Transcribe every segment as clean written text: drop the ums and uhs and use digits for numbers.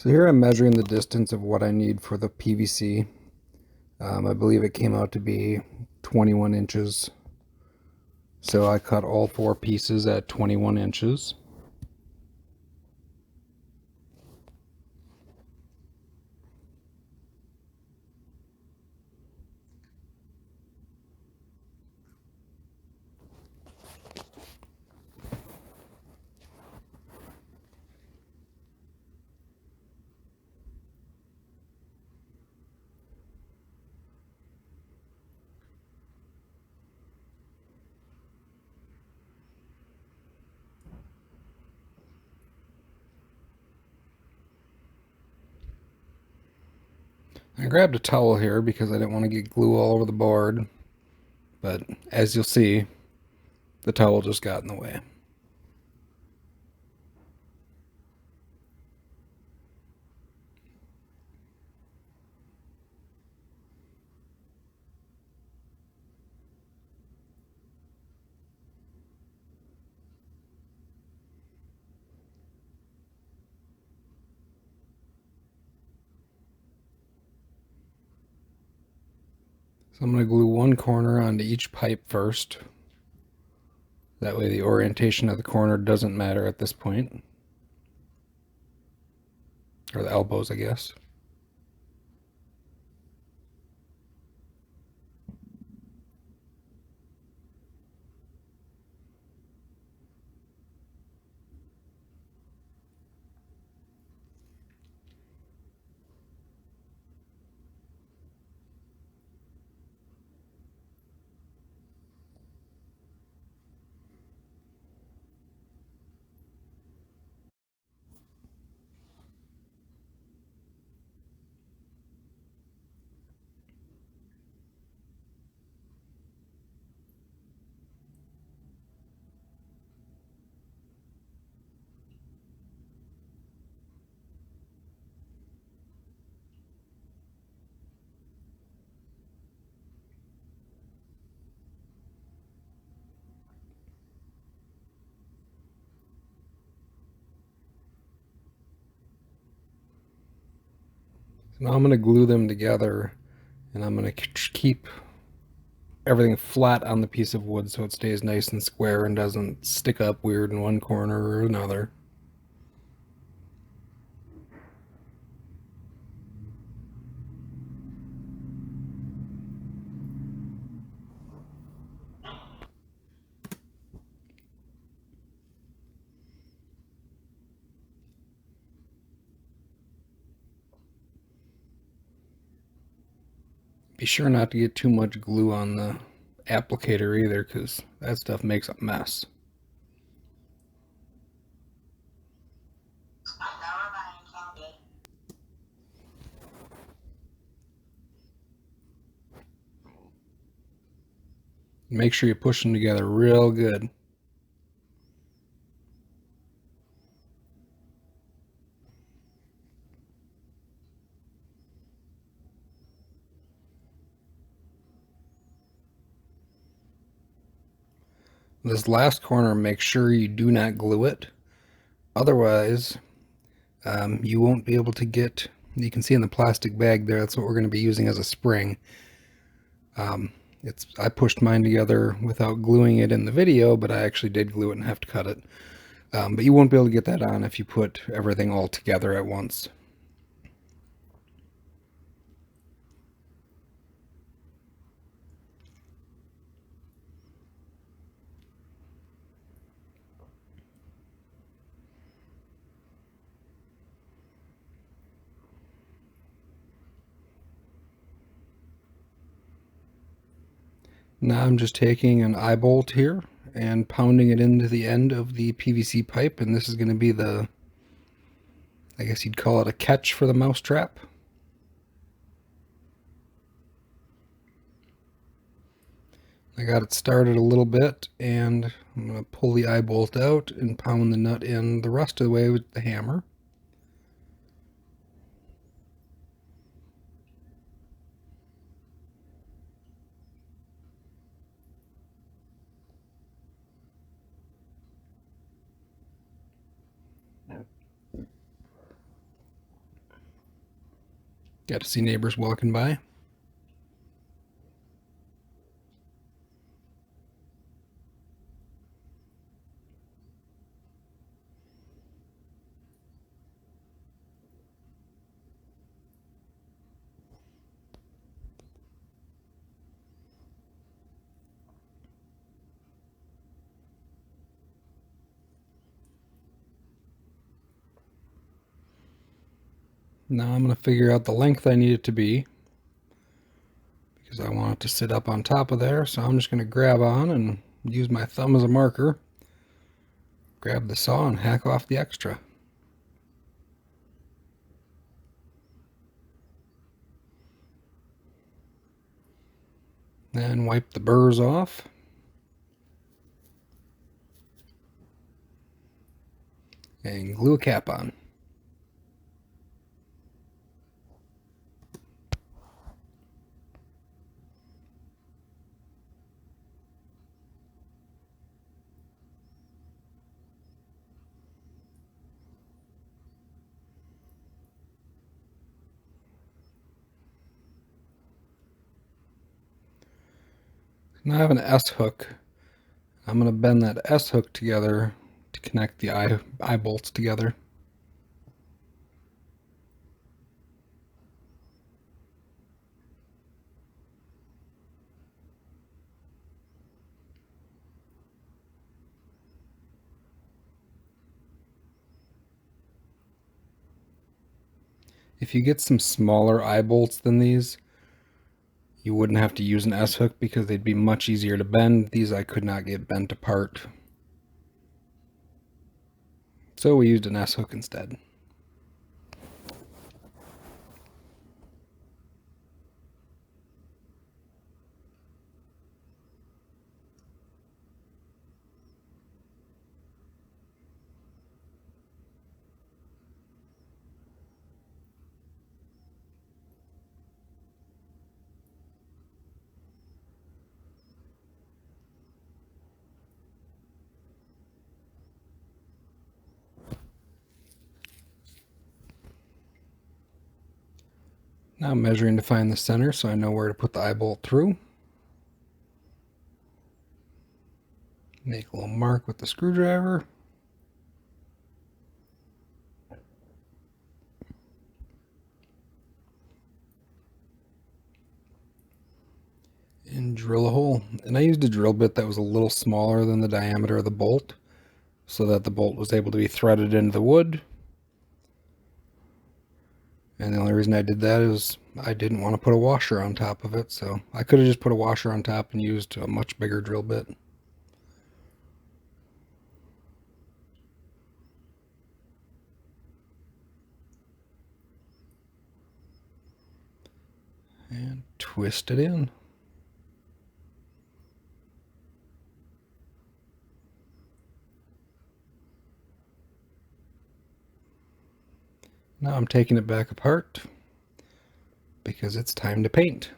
So here I'm measuring the distance of what I need for the PVC. I believe it came out to be 21 inches. So I cut all four pieces at 21 inches. I grabbed a towel here because I didn't want to get glue all over the board, but as you'll see, the towel just got in the way. So I'm going to glue one corner onto each pipe first. That way the orientation of the corner doesn't matter at this point. Or the elbows, I guess. So now I'm going to glue them together, and I'm going to keep everything flat on the piece of wood so it stays nice and square and doesn't stick up weird in one corner or another. Be sure not to get too much glue on the applicator either, because that stuff makes a mess. Make sure you push them together real good. This last corner, make sure you do not glue it. Otherwise, you won't be able to get, you can see in the plastic bag there, that's what we're going to be using as a spring. I pushed mine together without gluing it in the video, but I actually did glue it and have to cut it. But you won't be able to get that on if you put everything all together at once. Now I'm just taking an eye bolt here and pounding it into the end of the PVC pipe, and this is going to be the, I guess you'd call it a catch for the mouse trap. I got it started a little bit, and I'm going to pull the eye bolt out and pound the nut in the rest of the way with the hammer. Got to see neighbors walking by. Now I'm going to figure out the length I need it to be, because I want it to sit up on top of there. So I'm just going to grab on and use my thumb as a marker, grab the saw and hack off the extra. Then wipe the burrs off. And glue a cap on. Now I have an S hook. I'm going to bend that S hook together to connect the eye bolts together. If you get some smaller eye bolts than these, you wouldn't have to use an S hook because they'd be much easier to bend. These I could not get bent apart, so we used an S hook instead. Now I'm measuring to find the center so I know where to put the eye bolt through. Make a little mark with the screwdriver. And drill a hole. And I used a drill bit that was a little smaller than the diameter of the bolt, so that the bolt was able to be threaded into the wood. And the only reason I did that is I didn't want to put a washer on top of it, so I could have just put a washer on top and used a much bigger drill bit. And twist it in. Now I'm taking it back apart because it's time to paint.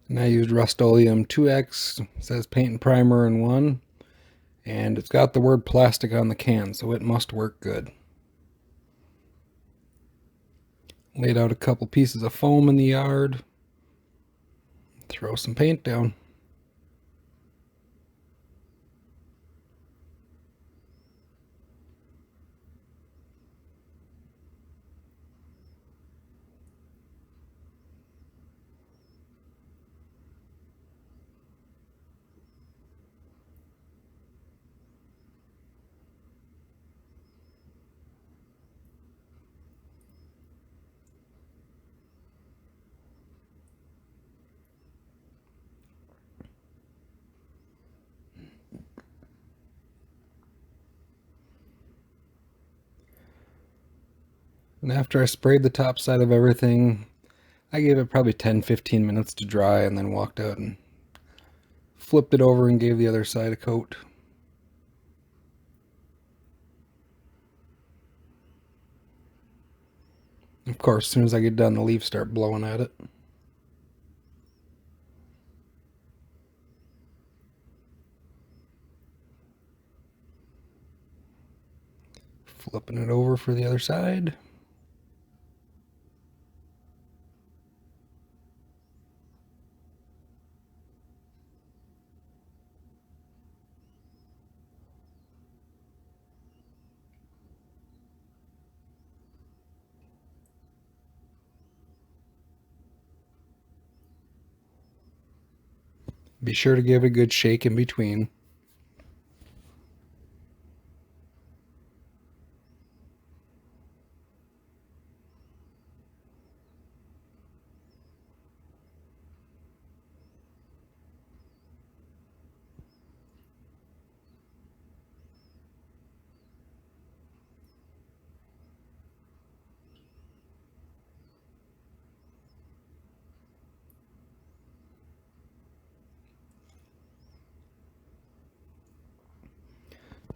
And I used Rust-Oleum 2X, it says paint and primer in one, and it's got the word plastic on the can, so it must work good. Laid out a couple pieces of foam in the yard, throw some paint down. And after I sprayed the top side of everything, I gave it probably 10-15 minutes to dry and then walked out and flipped it over and gave the other side a coat. Of course, as soon as I get done, the leaves start blowing at it. Flipping it over for the other side. Be sure to give it a good shake in between.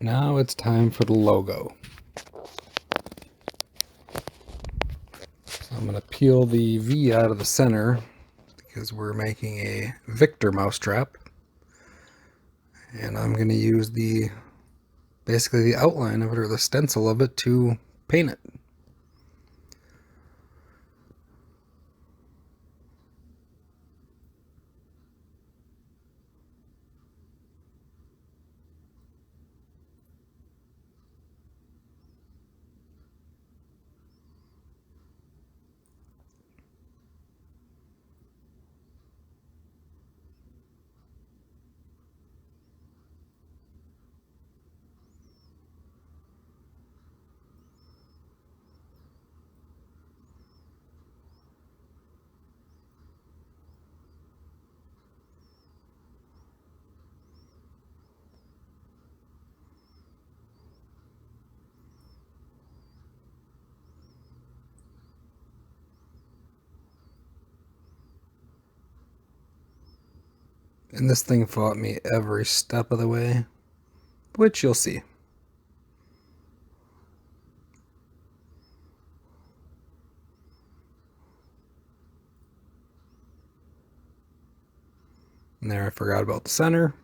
Now it's time for the logo. So I'm going to peel the V out of the center because we're making a Victor mousetrap. And I'm going to use basically the outline of it, or the stencil of it, to paint it. And this thing fought me every step of the way, which you'll see. And there, I forgot about the center.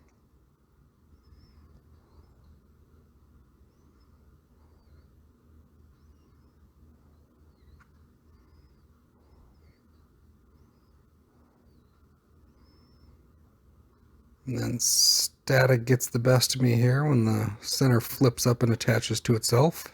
And then static gets the best of me here when the center flips up and attaches to itself.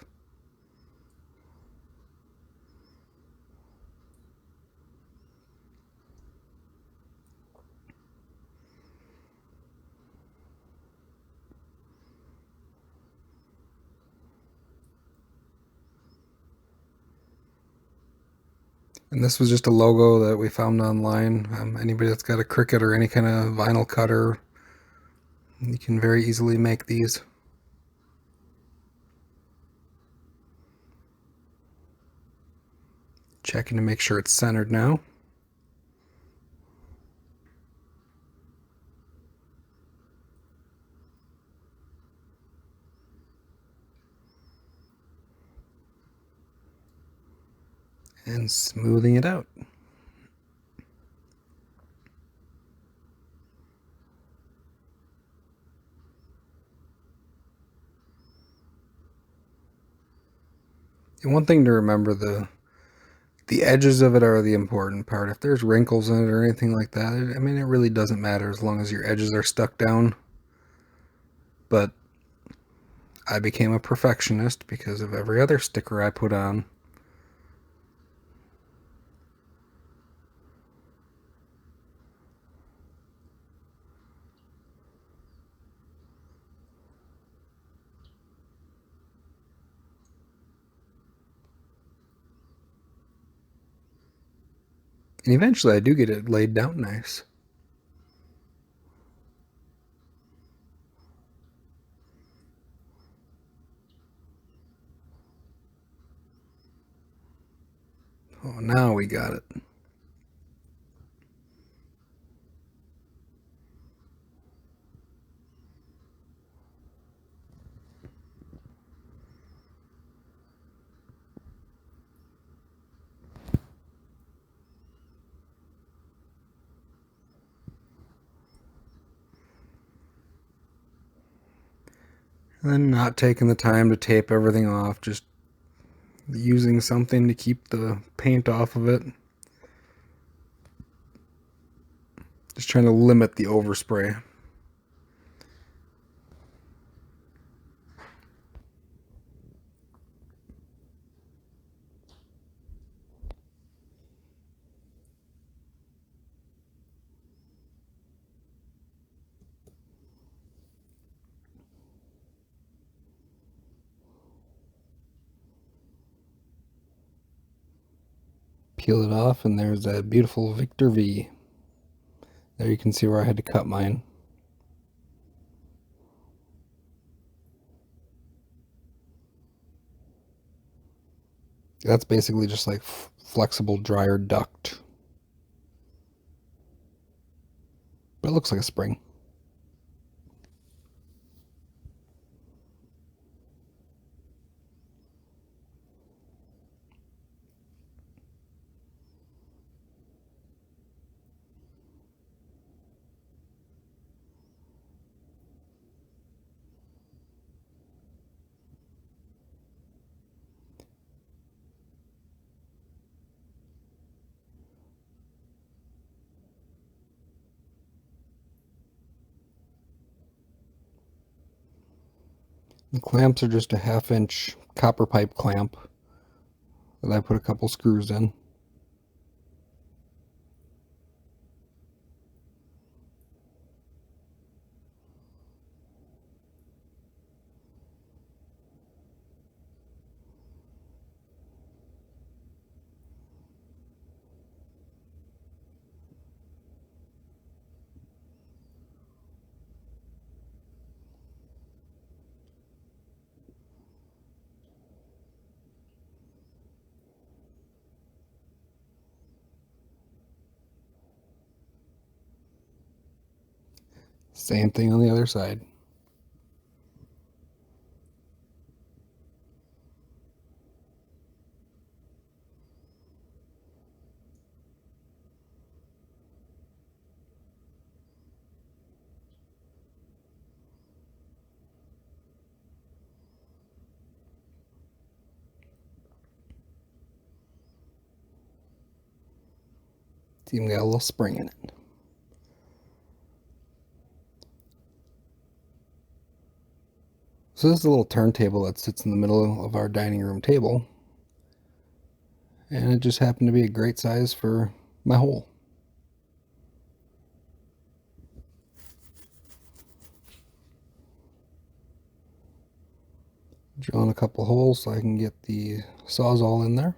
And this was just a logo that we found online. Anybody that's got a Cricut or any kind of vinyl cutter, you can very easily make these. Checking to make sure it's centered now. And smoothing it out. And one thing to remember, the edges of it are the important part. If there's wrinkles in it or anything like that, I mean, it really doesn't matter as long as your edges are stuck down. But I became a perfectionist because of every other sticker I put on. And eventually I do get it laid down nice. Oh, now we got it. And not taking the time to tape everything off, just using something to keep the paint off of it. Just trying to limit the overspray. Peel it off, and there's that beautiful Victor V. There you can see where I had to cut mine. That's basically just like flexible dryer duct. But it looks like a spring. The clamps are just a 1/2 inch copper pipe clamp that I put a couple screws in. Same thing on the other side. It's even got a little spring in it. So this is a little turntable that sits in the middle of our dining room table. And it just happened to be a great size for my hole. Drilling a couple holes so I can get the Sawzall in there.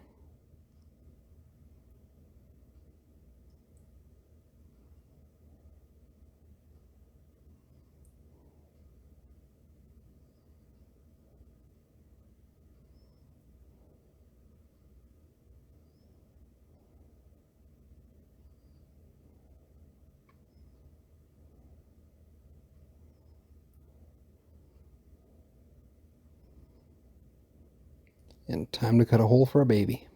And time to cut a hole for a baby.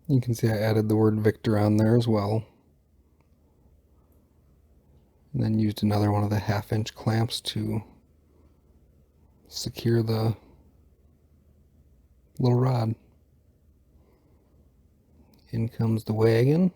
You can see I added the word Victor on there as well. And then used another one of the 1/2 inch clamps to secure the little rod. In comes the wagon.